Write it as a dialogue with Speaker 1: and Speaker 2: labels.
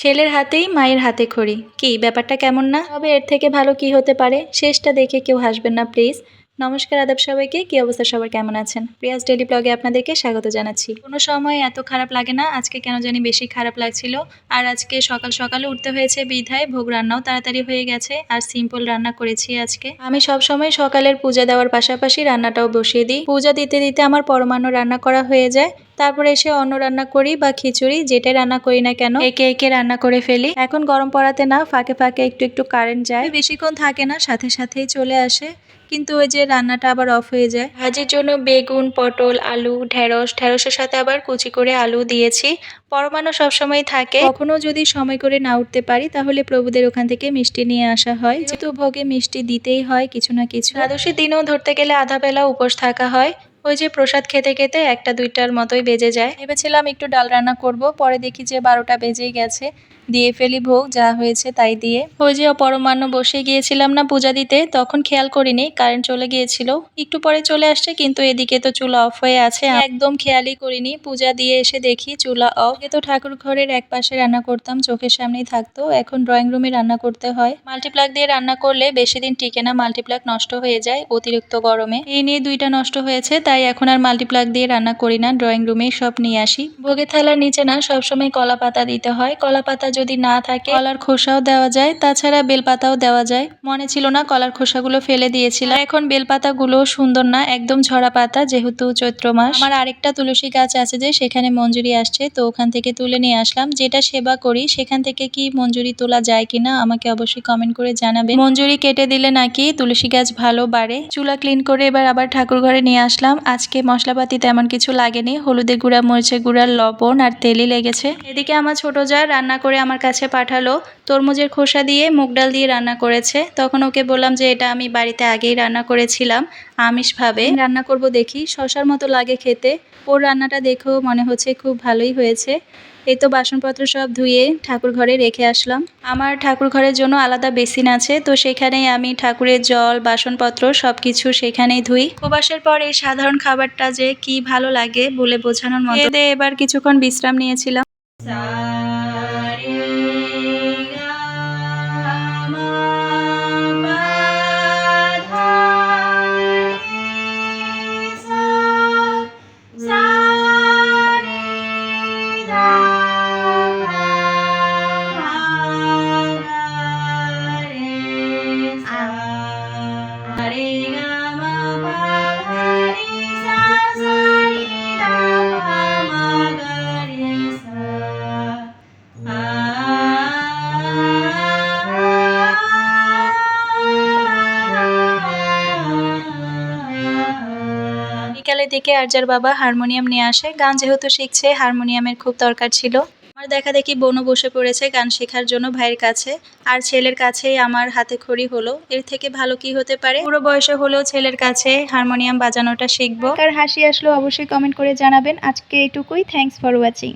Speaker 1: ছেলের হাতেই মায়ের হাতে খড়ি। কি ব্যাপারটা কেমন না? তবে এর থেকে ভালো কি হতে পারে? শেষটা দেখে কেউ হাসবেন না প্লিজ। নমস্কার আদাব সবাইকে, কি অবস্থা সবার, কেমন আছেন? প্রিয়াস ডেইলি ব্লগে আপনাদেরকে স্বাগত জানাচ্ছি। কোনো সময় এত খারাপ লাগে না, আজকে কেন জানি বেশি খারাপ লাগছিল। আর আজকে সকাল সকালে উঠতে হয়েছে বিধায় ভোগ রান্নাও তাড়াতাড়ি হয়ে গেছে। আর সিম্পল রান্না করেছি আজকে। আমি সব সময় সকালের পূজা দেওয়ার পাশাপাশি রান্নাটাও বসিয়ে দিই। পূজা দিতে দিতে আমার পরমান্ন রান্না করা হয়ে যায়। তারপরে এসে অন্ন রান্না করি বা খিচুড়ি, যেটাই রান্না করি না কেন একে একে রান্না করে ফেলি। এখন গরম পড়াতে না ফাঁকে ফাঁকে একটু একটু কারেন্ট যায়, বেশিক্ষণ থাকে না, সাথে সাথেই চলে আসে। কিন্তু ওই যে রান্নাটা আবার অফ হয়ে যায়। ভাজির জন্য বেগুন, পটল, আলু, ঢেঁড়সের সাথে আবার কুচি করে আলু দিয়েছি। পরমান্ন সবসময় থাকে। কখনো যদি সময় করে না উঠতে পারি তাহলে প্রভুদের ওখান থেকে মিষ্টি নিয়ে আসা হয়, যেহেতু ভোগে মিষ্টি দিতেই হয় কিছু না কিছু। দ্বাদশীর দিনেও ধরতে গেলে আধা বেলা উপোস থাকা হয়। ওই যে প্রসাদ খেতে খেতে 1টা 2টার মতোই বেজে যায়। ভেবেছিলাম একটু ডাল রান্না করব, পরে দেখি যে 12টা বেজেই গেছে। দিয়ে ফেলি ভোগ, যা হয়েছে তাই দিয়ে। ওই যে অপরমান্ন বসে গিয়েছিলাম না পূজা দিতে, তখন খেয়াল করিনি কারেন্ট চলে গিয়েছিল। একটু পরে চলে আসছে, কিন্তু এদিকে তো চুলা অফ হয়ে আছে, একদম খেয়ালই করিনি। পূজা দিয়ে এসে দেখি চুলা অফ। আগে তো ঠাকুর ঘরের এক পাশে রান্না করতাম, চোখের সামনেই থাকতো, এখন ড্রয়িং রুমে রান্না করতে হয়। মাল্টিপ্লাগ দিয়ে রান্না করলে বেশি দিন টিকে না, মাল্টিপ্লাগ নষ্ট হয়ে যায় অতিরিক্ত গরমে। এই নিয়ে 2টা নষ্ট হয়েছে, তাই এখন আর মাল্টিপ্লাগ দিয়ে রান্না করি না, ড্রয়িং রুমে সব নিয়ে আসি। ভোগের থালার নিচে না সবসময় কলা পাতা দিতে হয়। কলা পাতা যদি না থাকে কলার খোসাও দেওয়া যায়, তাছাড়া বেলপাতাও দেওয়া যায়। মনে ছিল না, কলার খোসাগুলো ফেলে দিয়েছিলাম। এখন বেলপাতাগুলো সুন্দর না, একদম ঝরা পাতা, যেহেতু চৈত্র মাস। আমার আরেকটা তুলসী গাছ আছে যে, সেখানে মঞ্জুরি আসছে, তো ওখান থেকে তুলে নিয়ে আসলাম। যেটা সেবা করি সেখান থেকে কি মঞ্জুরি তোলা যায় কিনা আমাকে অবশ্যই কমেন্ট করে জানাবেন। মঞ্জুরি কেটে দিলে নাকি তুলসী গাছ ভালো বাড়ে। চুলা ক্লিন করে এবার আবার ঠাকুর ঘরে নিয়ে আসলাম। আজকে মশলাপাতি তেমন কিছু লাগেনি, হলুদের গুঁড়া, মরিচের গুঁড়া, লবণ আর তেলই লেগেছে। এদিকে আমার ছোট যা রান্না করে আমার কাছে পাঠালো, তরমুজের খোসা দিয়ে মুগ ডাল দিয়ে রান্না করেছে। তখন ওকে বললাম যে এটা আমি বাড়িতে আগেই রান্না করেছিলাম আমিষভাবে, রান্না করব দেখি, শশার মতো লাগে খেতে। ওর রান্নাটা দেখেও মনে হচ্ছে খুব ভালোই হয়েছে। এই তো বাসনপত্র সব ধুয়ে ঠাকুর ঘরে রেখে আসলাম। আমার ঠাকুর ঘরের জন্য আলাদা বেসিন আছে, তো সেখানেই আমি ঠাকুরের জল, বাসনপত্র সবকিছু সেখানেই ধুই। উপবাসের পর এই সাধারণ খাবারটা যে কি ভালো লাগে বলে বোঝানোর মতো। এবার কিছুক্ষণ বিশ্রাম নিয়েছিলাম। বিকালের দিকে আরজার বাবা হারমোনিয়াম নিয়ে আসে, গান যেহেতু শিখছে হারমোনিয়ামের খুব দরকার ছিল। আমার দেখা দেখি বোনও বসে পড়েছে গান শেখার জন্য ভাইয়ের কাছে, আর ছেলের কাছেই আমার হাতে খড়ি হলো। এর থেকে ভালো কি হতে পারে? পুরো বয়সে হলেও ছেলের কাছে হারমোনিয়াম বাজানোটা শিখবো। কার হাসি আসলো অবশ্যই কমেন্ট করে জানাবেন। আজকে এইটুকুই, থ্যাঙ্কস ফর ওয়াচিং।